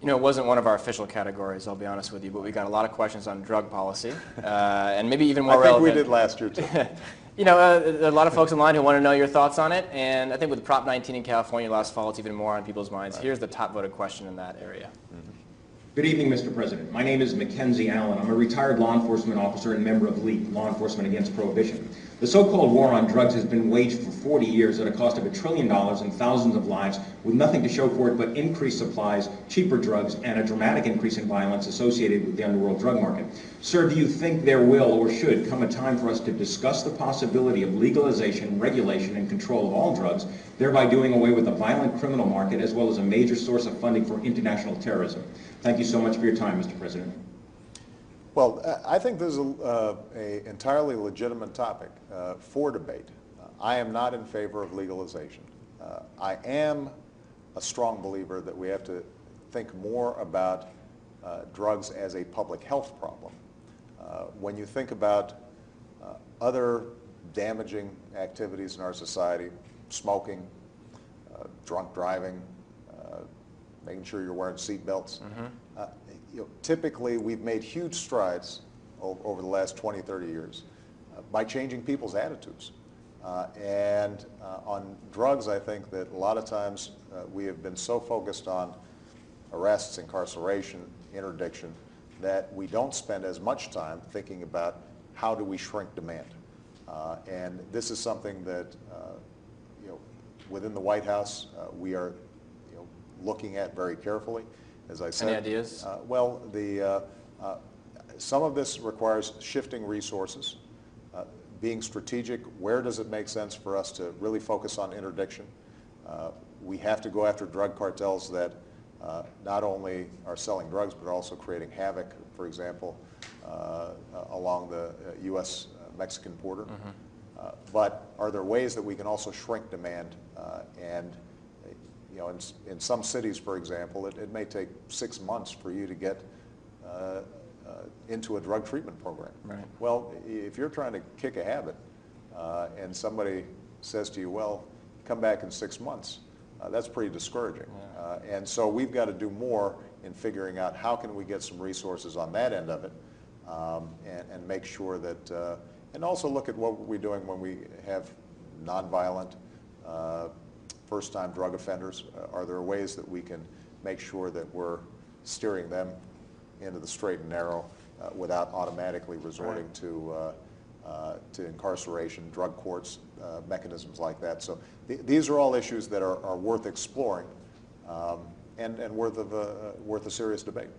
You know, it wasn't one of our official categories, I'll be honest with you, but we got a lot of questions on drug policy, and maybe even more relevant. I think we did last year, too. You know, there are a lot of folks online who want to know your thoughts on it, and I think with Prop 19 in California last fall, it's even more on people's minds. Right. Here's the top voted question in that area. Good evening, Mr. President. My name is Mackenzie Allen. I'm a retired law enforcement officer and member of LEAP, Law Enforcement Against Prohibition. The so-called war on drugs has been waged for 40 years at a cost of $1 trillion and thousands of lives, with nothing to show for it but increased supplies, cheaper drugs, and a dramatic increase in violence associated with the underworld drug market. Sir, do you think there will or should come a time for us to discuss the possibility of legalization, regulation, and control of all drugs, thereby doing away with the violent criminal market as well as a major source of funding for international terrorism? Thank you so much for your time, Mr. President. Well, I think this is an entirely legitimate topic for debate. I am not in favor of legalization. I am a strong believer that we have to think more about drugs as a public health problem. When you think about other damaging activities in our society, smoking, drunk driving, making sure you're wearing seat belts. Typically, we've made huge strides over the last 20, 30 years by changing people's attitudes. And on drugs, I think that a lot of times we have been so focused on arrests, incarceration, interdiction, that we don't spend as much time thinking about how do we shrink demand. And this is something that, within the White House, we are looking at very carefully. As I said, any ideas? Well, some of this requires shifting resources, being strategic. Where does it make sense for us to really focus on interdiction? We have to go after drug cartels that not only are selling drugs but are also creating havoc, for example, along the U.S.-Mexican border. But are there ways that we can also shrink demand and in some cities, for example, it may take 6 months for you to get into a drug treatment program. Right. Well, if you're trying to kick a habit and somebody says to you, well, come back in 6 months, that's pretty discouraging. Yeah. And so we've got to do more in figuring out how can we get some resources on that end of it and make sure that, and also look at what we're doing when we have nonviolent first-time drug offenders. Are there ways that we can make sure that we're steering them into the straight and narrow without automatically resorting right. to incarceration, drug courts, mechanisms like that? So these are all issues that are worth exploring and worth a serious debate.